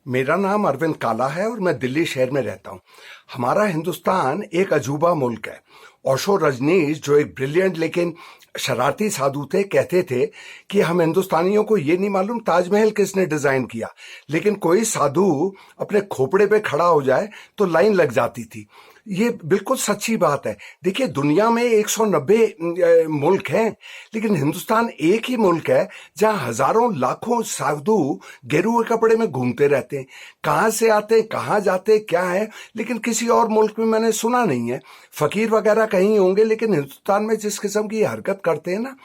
मेरा नाम अरविंद काला है और मैं दिल्ली शहर में रहता हूँ। हमारा हिंदुस्तान एक अजूबा मुल्क है। ओशो रजनीश, जो एक ब्रिलियंट लेकिन शरारती साधु थे, कहते थे कि हम हिंदुस्तानियों को ये नहीं मालूम ताजमहल किसने डिजाइन किया, लेकिन कोई साधु अपने खोपड़े पे खड़ा हो जाए तो लाइन लग जाती थी। ये बिल्कुल सच्ची बात है। देखिए, दुनिया में 190 मुल्क हैं, लेकिन हिंदुस्तान एक ही मुल्क है जहां हजारों लाखों साधु गेरुए कपड़े में घूमते रहते हैं। कहाँ से आते हैं, कहाँ जाते हैं, क्या है, लेकिन किसी और मुल्क में मैंने सुना नहीं है। फकीर वगैरह कहीं होंगे, लेकिन हिंदुस्तान में जिस किस्म की हरकत करते हैं ना,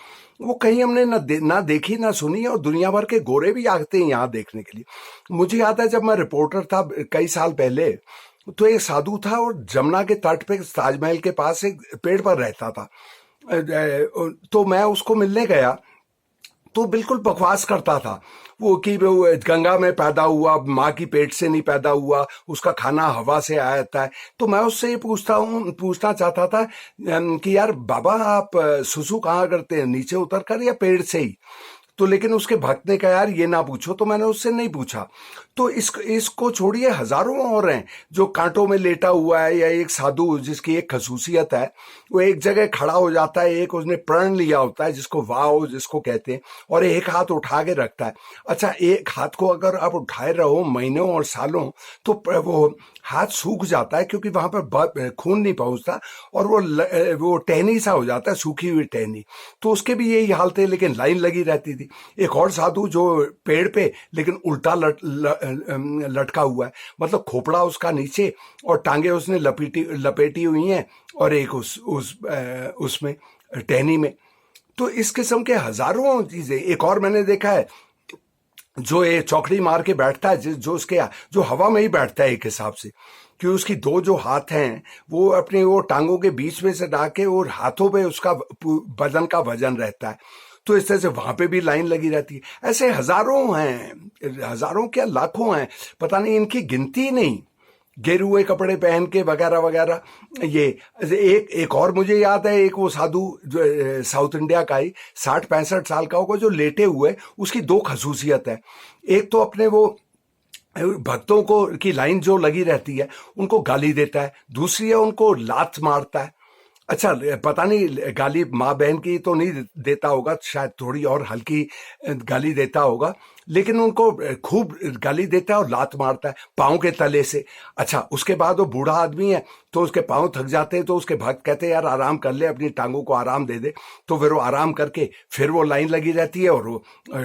वो कहीं हमने ना देखी ना सुनी। और दुनिया भर के गोरे भी आते हैं यहाँ देखने के लिए। मुझे याद है, जब मैं रिपोर्टर था कई साल पहले, तो एक साधु था और जमुना के तट पे ताजमहल के पास एक पेड़ पर रहता था। तो मैं उसको मिलने गया, तो बिल्कुल बकवास करता था वो कि वो गंगा में पैदा हुआ, माँ की पेट से नहीं पैदा हुआ, उसका खाना हवा से आया है। तो मैं उससे ये पूछना चाहता था कि यार बाबा, आप सुसु कहाँ करते हैं, नीचे उतर कर या पेड़ से ही? तो लेकिन उसके भक्त ने कहा, यार ये ना पूछो, तो मैंने उससे नहीं पूछा। तो इसको छोड़िए, हजारों और हैं जो कांटों में लेटा हुआ है, या एक साधु जिसकी एक खसूसियत है, वो एक जगह खड़ा हो जाता है, एक उसने प्रण लिया होता है जिसको वाव जिसको कहते हैं, और एक हाथ उठा के रखता है। अच्छा, एक हाथ को अगर आप उठाए रहो महीनों और सालों, तो वो हाथ सूख जाता है, क्योंकि वहां पर खून नहीं पहुंचता, और वो टहनी सा हो जाता है, सूखी हुई टहनी। तो उसके भी यही हाल थे, लेकिन लाइन लगी रहती थी। एक और साधु जो पेड़ पे लेकिन उल्टा लटका हुआ है, मतलब खोपड़ा उसका नीचे और टांगे उसने लपेटी हुई हैं, और एक उसमें टहनी में। तो इस किस्म के हजारों चीजें। एक और मैंने देखा है, जो ये चौकड़ी मार के बैठता है, जो हवा में ही बैठता है एक हिसाब से, कि उसकी दो जो हाथ हैं वो अपने वो टांगों के बीच में से डाके, और हाथों पे उसका बदन का वजन रहता है। तो इस तरह से वहां पे भी लाइन लगी रहती है। ऐसे हजारों हैं, हजारों क्या लाखों हैं, पता नहीं, इनकी गिनती नहीं। गेरुए कपड़े पहन के वगैरह वगैरह। ये एक और मुझे याद है, एक वो साधु जो साउथ इंडिया का ही 60-65 साल का होगा, जो लेटे हुए, उसकी दो खसूसियत है। एक तो अपने वो भक्तों को की लाइन जो लगी रहती है उनको गाली देता है, दूसरी है उनको लात मारता है। अच्छा, पता नहीं, गाली माँ बहन की तो नहीं देता होगा, शायद थोड़ी और हल्की गाली देता होगा, लेकिन उनको खूब गाली देता है और लात मारता है पाँव के तले से। अच्छा, उसके बाद वो बूढ़ा आदमी है, तो उसके पाँव थक जाते हैं, तो उसके भक्त कहते हैं, यार आराम कर ले, अपनी टांगों को आराम दे दे। तो फिर वो आराम करके फिर वो लाइन लगी रहती है, और वो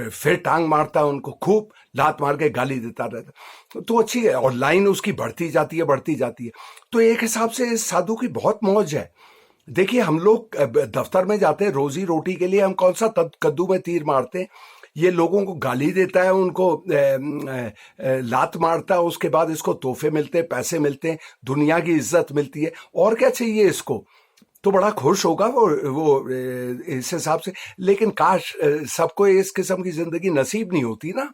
फिर टांग मारता है उनको, खूब लात मार के गाली देता रहता है। तो अच्छी है, और लाइन उसकी बढ़ती जाती है, बढ़ती जाती है। तो एक हिसाब से इस साधु की बहुत मौज है। देखिए, हम लोग दफ्तर में जाते हैं रोजी रोटी के लिए, हम कौन सा कद्दू में तीर मारते हैं? ये लोगों को गाली देता है, उनको लात मारता है, उसके बाद इसको तोहफे मिलते हैं, पैसे मिलते हैं, दुनिया की इज्जत मिलती है, और क्या चाहिए इसको? तो बड़ा खुश होगा वो इस हिसाब से। लेकिन काश सबको इस किस्म की जिंदगी नसीब नहीं होती ना।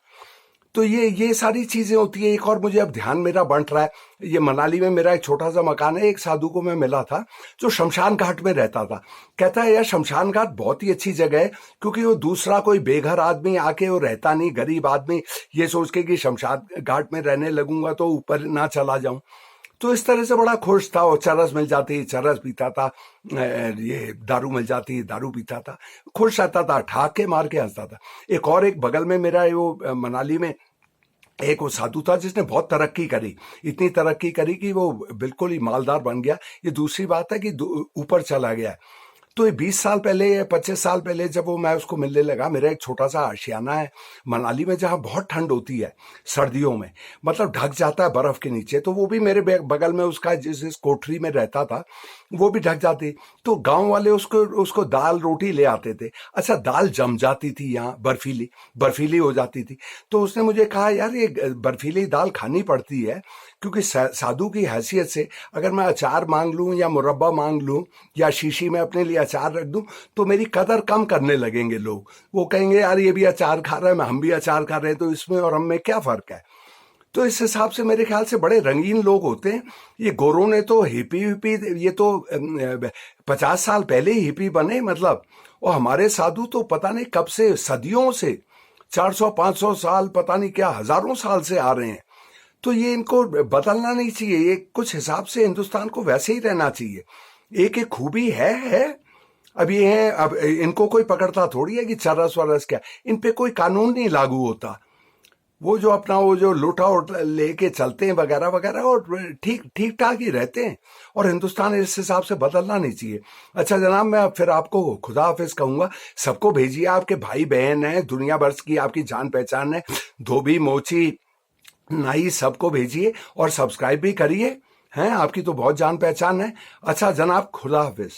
तो ये सारी चीजें होती है। एक और मुझे अब ध्यान मेरा बंट रहा है, ये मनाली में मेरा एक छोटा सा मकान है। एक साधु को मैं मिला था जो शमशान घाट में रहता था। कहता है, यार शमशान घाट बहुत ही अच्छी जगह है, क्योंकि वो दूसरा कोई बेघर आदमी आके वो रहता नहीं, गरीब आदमी ये सोच के कि शमशान घाट में रहने लगूंगा तो ऊपर ना चला जाऊं। तो इस तरह से बड़ा खुश था। और चरस मिल जाती, चरस पीता था, ये दारू मिल जाती, दारू पीता था, खुश रहता था, ठाके मार के हंसता था। एक बगल में मेरा वो मनाली में एक वो साधु था जिसने बहुत तरक्की करी, इतनी तरक्की करी कि वो बिल्कुल ही मालदार बन गया। ये दूसरी बात है कि ऊपर चला गया। तो ये 20 साल पहले या 25 साल पहले जब मैं उसको मिलने लगा, मेरा एक छोटा सा आशियाना है मनाली में, जहाँ बहुत ठंड होती है सर्दियों में, मतलब ढक जाता है बर्फ के नीचे। तो वो भी मेरे बगल में, उसका जिस कोठरी में रहता था, वो भी ढक जाती। तो गांव वाले उसको दाल रोटी ले आते थे। अच्छा, दाल जम जाती थी यहाँ, बर्फीली बर्फीली हो जाती थी। तो उसने मुझे कहा, यार ये बर्फीली दाल खानी पड़ती है, क्योंकि साधु की हैसियत से अगर मैं अचार मांग लूं या मुरब्बा मांग लूं या शीशी में अपने लिए अचार रख दूं, तो मेरी कदर कम करने लगेंगे लोग। वो कहेंगे, यार ये भी अचार खा रहा है, हम भी अचार खा रहे हैं, तो इसमें और हम में क्या फर्क है? तो इस हिसाब से मेरे ख्याल से बड़े रंगीन लोग होते हैं। ये गोरों ने तो हिपी ये तो 50 साल पहले ही हिपी बने, मतलब। और हमारे साधु तो पता नहीं कब से, सदियों से, 400-500 साल, पता नहीं क्या, हजारों साल से आ रहे हैं। तो ये इनको बदलना नहीं चाहिए, ये कुछ हिसाब से हिंदुस्तान को वैसे ही रहना चाहिए। एक एक खूबी है। अब ये है, अब इनको कोई पकड़ता थोड़ी है कि चरस वरस क्या, इन पे कोई कानून नहीं लागू होता। वो जो अपना वो जो लूटा लेके चलते हैं वगैरह वगैरह, और ठीक ठीक ठाक ही रहते हैं। और हिंदुस्तान इस हिसाब से बदलना नहीं चाहिए। अच्छा जनाब, मैं फिर आपको खुदा हाफिज कहूंगा। सबको भेजिए, आपके भाई बहन है, दुनिया भर की आपकी जान पहचान है, धोबी मोची नाई, सबको भेजिए और सब्सक्राइब भी करिए। हैं, आपकी तो बहुत जान पहचान है। अच्छा जनाब, खुदा हाफिज।